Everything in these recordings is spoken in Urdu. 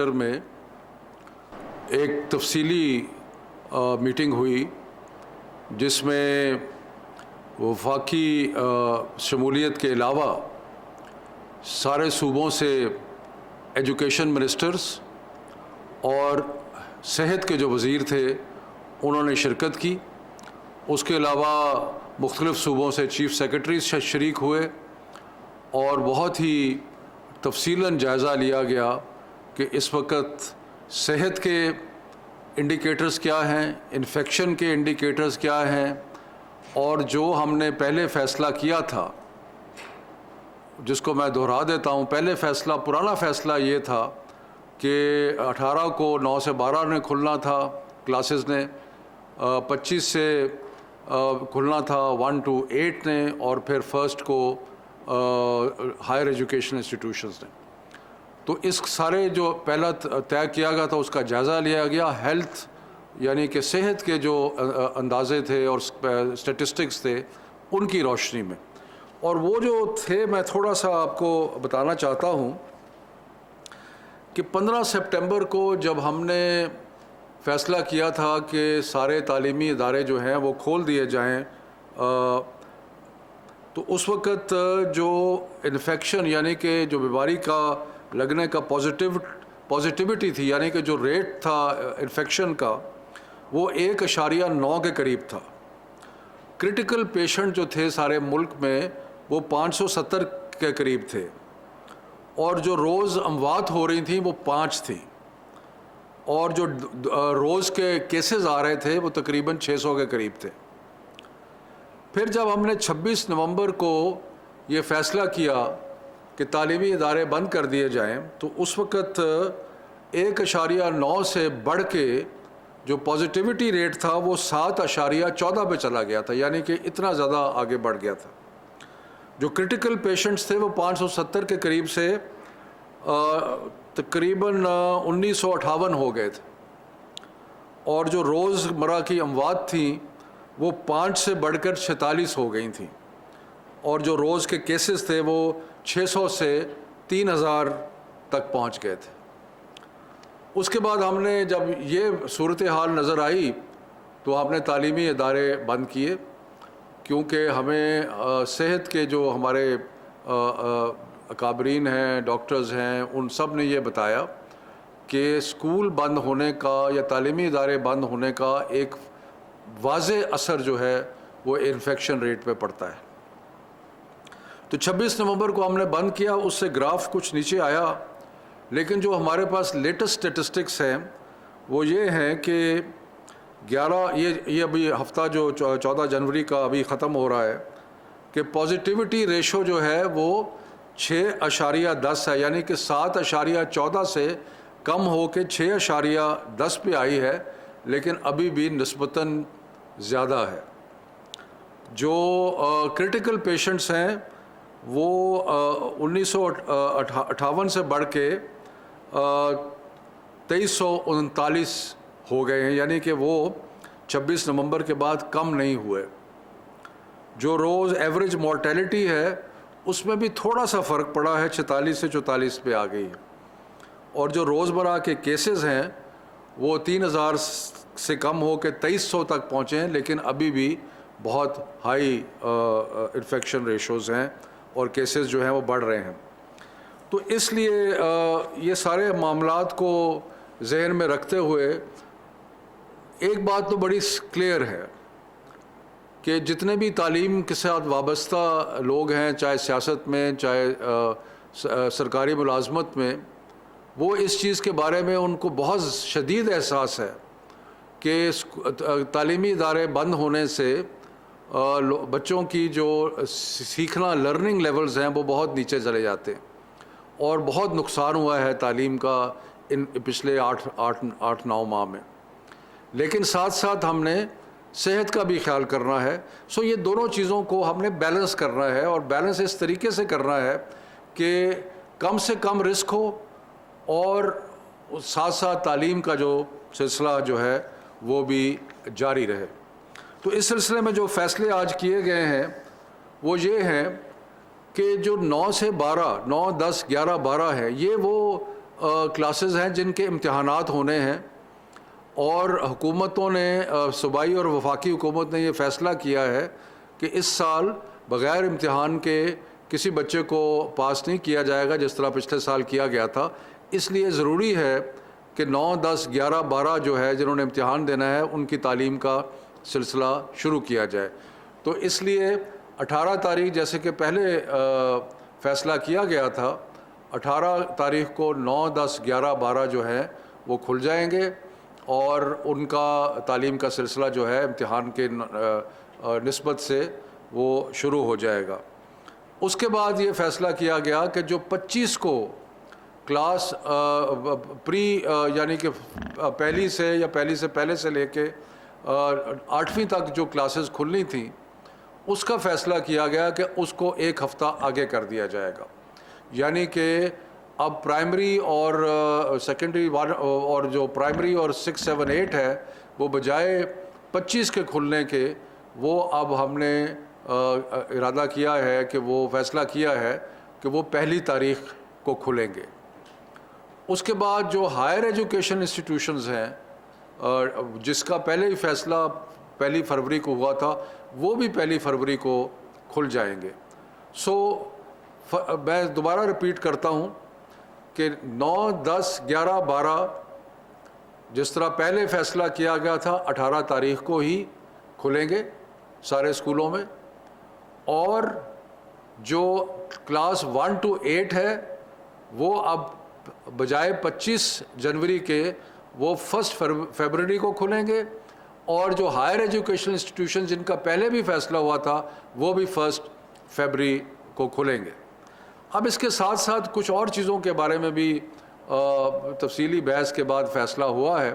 میں ایک تفصیلی میٹنگ ہوئی جس میں وفاقی شمولیت کے علاوہ سارے صوبوں سے ایجوکیشن منسٹرز اور صحت کے جو وزیر تھے انہوں نے شرکت کی. اس کے علاوہ مختلف صوبوں سے چیف سیکرٹریز شریک ہوئے اور بہت ہی تفصیلاً جائزہ لیا گیا کہ اس وقت صحت کے انڈیکیٹرز کیا ہیں, انفیکشن کے انڈیکیٹرز کیا ہیں, اور جو ہم نے پہلے فیصلہ کیا تھا جس کو میں دہرا دیتا ہوں. پہلے پرانا فیصلہ یہ تھا کہ 18 کو 9 سے 12 نے کھلنا تھا کلاسز نے, 25 سے کھلنا تھا 1 to 8 نے, اور پھر 1 کو ہائر ایجوکیشن انسٹیٹیوشنز نے. تو اس سارے جو پہلا طے کیا گیا تھا اس کا جائزہ لیا گیا. ہیلتھ یعنی کہ صحت کے جو اندازے تھے اور اسٹیٹسٹکس تھے ان کی روشنی میں, اور وہ جو تھے میں تھوڑا سا آپ کو بتانا چاہتا ہوں کہ 15 سپٹمبر کو جب ہم نے فیصلہ کیا تھا کہ سارے تعلیمی ادارے جو ہیں وہ کھول دیے جائیں, تو اس وقت جو انفیکشن یعنی کہ جو بیماری کا لگنے کا پازیٹیوٹی تھی, یعنی کہ جو ریٹ تھا انفیکشن کا وہ 1.9 کے قریب تھا. کرٹیکل پیشنٹ جو تھے سارے ملک میں وہ 570 کے قریب تھے, اور جو روز اموات ہو رہی تھیں وہ 5 تھیں, اور جو روز کے کیسز آ رہے تھے وہ تقریباً 600 کے قریب تھے. پھر جب ہم نے 26 نومبر کو یہ فیصلہ کیا کہ تعلیمی ادارے بند کر دیے جائیں, تو اس وقت 1.9 سے بڑھ کے جو پازیٹیوٹی ریٹ تھا وہ 7.14 پہ چلا گیا تھا, یعنی کہ اتنا زیادہ آگے بڑھ گیا تھا. جو کرٹیکل پیشنٹس تھے وہ 570 کے قریب سے تقریباً 1958 ہو گئے تھے, اور جو روز مرہ کی اموات تھیں وہ 5 سے بڑھ کر 46 ہو گئی تھیں, اور جو روز کے کیسز تھے وہ 600 سے 3000 تک پہنچ گئے تھے. اس کے بعد ہم نے جب یہ صورتحال نظر آئی تو ہم نے تعلیمی ادارے بند کیے, کیونکہ ہمیں صحت کے جو ہمارے اکابرین ہیں, ڈاکٹرز ہیں, ان سب نے یہ بتایا کہ اسکول بند ہونے کا یا تعلیمی ادارے بند ہونے کا ایک واضح اثر جو ہے وہ انفیکشن ریٹ پہ پڑتا ہے. تو 26 نومبر کو ہم نے بند کیا. اس سے گراف کچھ نیچے آیا, لیکن جو ہمارے پاس لیٹسٹ اسٹیٹسٹکس ہیں وہ یہ ہیں کہ یہ ابھی ہفتہ جو 14 جنوری کا ابھی ختم ہو رہا ہے کہ پازیٹیوٹی ریشو جو ہے وہ 6.10 ہے, یعنی کہ 7.14 سے کم ہو کے 6.10 پہ آئی ہے, لیکن ابھی بھی نسبتاً زیادہ ہے. جو کرٹیکل پیشنٹس ہیں وہ 1958 سے بڑھ کے 2339 ہو گئے ہیں, یعنی کہ وہ 26 نومبر کے بعد کم نہیں ہوئے. جو روز ایوریج مورٹیلٹی ہے اس میں بھی تھوڑا سا فرق پڑا ہے, 46 سے 44 پہ آ گئی ہے, اور جو روزمرہ کے کیسز ہیں وہ 3000 سے کم ہو کے 2300 تک پہنچے ہیں, لیکن ابھی بھی بہت ہائی انفیکشن ریشوز ہیں اور کیسز جو ہیں وہ بڑھ رہے ہیں. تو اس لیے یہ سارے معاملات کو ذہن میں رکھتے ہوئے ایک بات تو بڑی کلیئر ہے کہ جتنے بھی تعلیم کے ساتھ وابستہ لوگ ہیں, چاہے سیاست میں چاہے سرکاری ملازمت میں, وہ اس چیز کے بارے میں ان کو بہت شدید احساس ہے کہ تعلیمی ادارے بند ہونے سے بچوں کی جو سیکھنا لرننگ لیولز ہیں وہ بہت نیچے چلے جاتے ہیں, اور بہت نقصان ہوا ہے تعلیم کا ان پچھلے 8-9 ماہ میں. لیکن ساتھ ساتھ ہم نے صحت کا بھی خیال کرنا ہے. سو یہ دونوں چیزوں کو ہم نے بیلنس کرنا ہے, اور بیلنس اس طریقے سے کرنا ہے کہ کم سے کم رسک ہو اور ساتھ ساتھ تعلیم کا جو سلسلہ جو ہے وہ بھی جاری رہے. تو اس سلسلے میں جو فیصلے آج کیے گئے ہیں وہ یہ ہیں کہ جو 9 سے 12, 9, 10, 11, 12 ہے, یہ وہ کلاسز ہیں جن کے امتحانات ہونے ہیں، اور حکومتوں نے صوبائی اور وفاقی حکومت نے یہ فیصلہ کیا ہے کہ اس سال بغیر امتحان کے کسی بچے کو پاس نہیں کیا جائے گا جس طرح پچھلے سال کیا گیا تھا۔ اس لیے ضروری ہے کہ 9، 10، 11، 12 جو ہے جنہوں نے امتحان دینا ہے ان کی تعلیم کا سلسلہ شروع کیا جائے۔ تو اس لیے 18 تاریخ جیسے کہ پہلے فیصلہ کیا گیا تھا، 18 تاریخ کو 9، 10، 11، 12 جو ہیں وہ کھل جائیں گے، اور ان کا تعلیم کا سلسلہ جو ہے امتحان کے نسبت سے وہ شروع ہو جائے گا۔ اس کے بعد یہ فیصلہ کیا گیا کہ جو 25 کو کلاس پری یعنی کہ پہلی سے یا پہلی سے پہلے سے لے کے 8ویں تک جو کلاسز کھلنی تھیں، اس کا فیصلہ کیا گیا کہ اس کو 1 ہفتہ آگے کر دیا جائے گا۔ یعنی کہ اب پرائمری اور سیکنڈری اور جو پرائمری اور 6، 7، 8 ہے وہ بجائے 25 کے کھلنے کے، وہ اب ہم نے ارادہ کیا ہے کہ وہ فیصلہ کیا ہے کہ وہ 1 تاریخ کو کھلیں گے۔ اس کے بعد جو ہائر ایجوکیشن انسٹیٹیوشنز ہیں جس کا پہلے ہی فیصلہ 1 فروری کو ہوا تھا، وہ بھی 1 فروری کو کھل جائیں گے۔ میں دوبارہ رپیٹ کرتا ہوں کہ 9، 10، 11، 12 جس طرح پہلے فیصلہ کیا گیا تھا 18 تاریخ کو ہی کھلیں گے سارے اسکولوں میں، اور جو کلاس 1 to 8 ہے وہ اب بجائے 25 جنوری کے وہ 1 فروری کو کھلیں گے، اور جو ہائر ایجوکیشن انسٹیٹیوشن جن کا پہلے بھی فیصلہ ہوا تھا وہ بھی 1 فروری کو کھلیں گے۔ اب اس کے ساتھ ساتھ کچھ اور چیزوں کے بارے میں بھی تفصیلی بحث کے بعد فیصلہ ہوا ہے،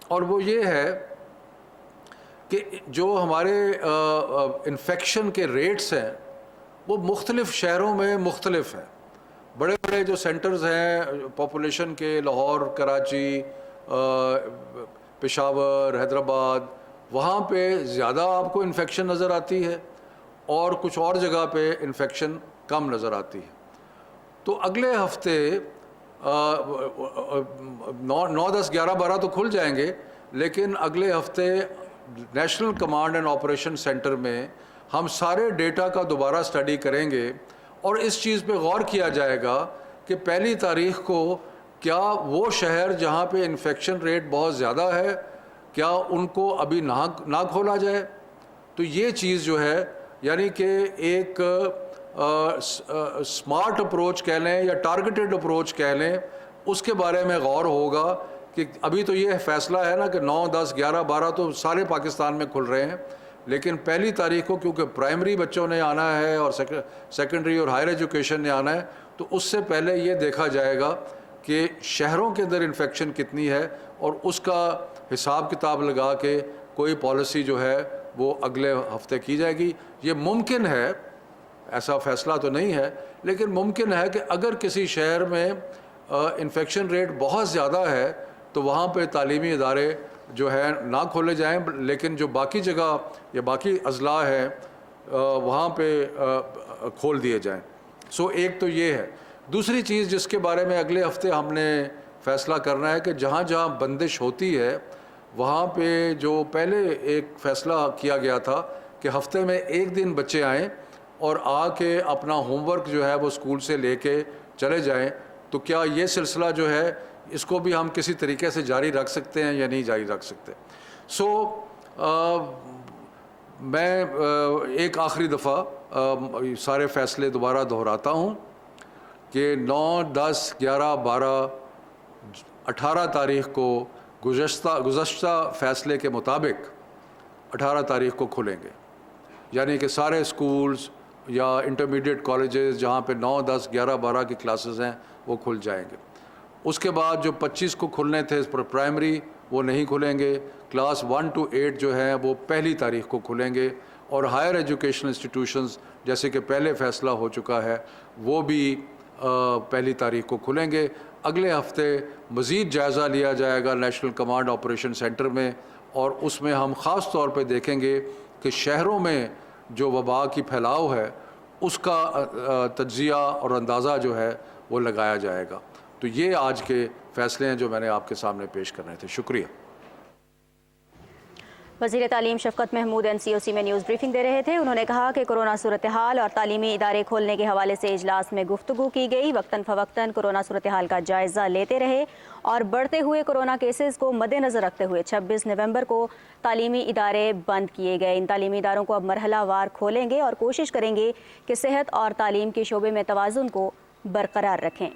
اور وہ یہ ہے کہ جو ہمارے انفیکشن کے ریٹس ہیں وہ مختلف شہروں میں مختلف ہیں۔ بڑے بڑے جو سینٹرز ہیں پاپولیشن کے، لاہور، کراچی، پشاور، حیدرآباد، وہاں پہ زیادہ آپ کو انفیکشن نظر آتی ہے، اور کچھ اور جگہ پہ انفیکشن کم نظر آتی ہے۔ تو اگلے ہفتے 9، 10، 11، 12 تو کھل جائیں گے، لیکن اگلے ہفتے national command and operation centre میں ہم سارے ڈیٹا کا دوبارہ اسٹڈی کریں گے، اور اس چیز پہ غور کیا جائے گا کہ 1 تاریخ کو کیا وہ شہر جہاں پہ انفیکشن ریٹ بہت زیادہ ہے کیا ان کو ابھی نہ کھولا جائے۔ تو یہ چیز جو ہے یعنی کہ ایک سمارٹ اپروچ کہہ لیں یا ٹارگیٹڈ اپروچ کہہ لیں، اس کے بارے میں غور ہوگا کہ ابھی تو یہ فیصلہ ہے نا کہ 9، 10، 11، 12 تو سارے پاکستان میں کھل رہے ہیں، لیکن 1 تاریخ کو کیونکہ پرائمری بچوں نے آنا ہے اور سیکنڈری اور ہائر ایجوکیشن نے آنا ہے، تو اس سے پہلے یہ دیکھا جائے گا کہ شہروں کے اندر انفیکشن کتنی ہے، اور اس کا حساب کتاب لگا کے کوئی پالیسی جو ہے وہ اگلے ہفتے کی جائے گی۔ یہ ممکن ہے، ایسا فیصلہ تو نہیں ہے، لیکن ممکن ہے کہ اگر کسی شہر میں انفیکشن ریٹ بہت زیادہ ہے تو وہاں پہ تعلیمی ادارے جو ہے نہ کھولے جائیں، لیکن جو باقی جگہ یا باقی اضلاع ہیں وہاں پہ کھول دیے جائیں۔ ایک تو یہ ہے۔ دوسری چیز جس کے بارے میں اگلے ہفتے ہم نے فیصلہ کرنا ہے کہ جہاں جہاں بندش ہوتی ہے وہاں پہ جو پہلے ایک فیصلہ کیا گیا تھا کہ ہفتے میں 1 دن بچے آئیں اور آ کے اپنا ہوم ورک جو ہے وہ اسکول سے لے کے چلے جائیں، تو کیا یہ سلسلہ جو ہے اس کو بھی ہم کسی طریقے سے جاری رکھ سکتے ہیں یا نہیں جاری رکھ سکتے۔ میں ایک آخری دفعہ سارے فیصلے دوبارہ دہراتا ہوں کہ 9، 10، 11، 12، 18 تاریخ کو گزشتہ فیصلے کے مطابق 18 تاریخ کو کھلیں گے، یعنی کہ سارے اسکولز یا انٹرمیڈیٹ کالجز جہاں پہ 9، 10، 11، 12 کی کلاسز ہیں وہ کھل جائیں گے۔ اس کے بعد جو 25 کو کھلنے تھے پرائمری وہ نہیں کھلیں گے، کلاس 1 to 8 جو ہیں وہ 1 تاریخ کو کھلیں گے، اور ہائر ایجوکیشن انسٹیٹیوشنز جیسے کہ پہلے فیصلہ ہو چکا ہے وہ بھی 1 تاریخ کو کھلیں گے۔ اگلے ہفتے مزید جائزہ لیا جائے گا نیشنل کمانڈ آپریشن سینٹر میں، اور اس میں ہم خاص طور پہ دیکھیں گے کہ شہروں میں جو وبا کی پھیلاؤ ہے اس کا تجزیہ اور اندازہ جو ہے وہ لگایا جائے گا۔ تو یہ آج کے فیصلے ہیں جو میں نے آپ کے سامنے پیش کرنے تھے. شکریہ. وزیر تعلیم شفقت محمود NCOC میں نیوز بریفنگ دے رہے تھے. انہوں نے کہا کہ کورونا صورتحال اور تعلیمی ادارے کھولنے کے حوالے سے اجلاس میں گفتگو کی گئی. وقتاً فوقتاً کورونا صورتحال کا جائزہ لیتے رہے اور بڑھتے ہوئے کورونا کیسز کو مد نظر رکھتے ہوئے 26 نومبر کو تعلیمی ادارے بند کیے گئے. ان تعلیمی اداروں کو اب مرحلہ وار کھولیں گے اور کوشش کریں گے کہ صحت اور تعلیم کے شعبے میں توازن کو برقرار رکھیں.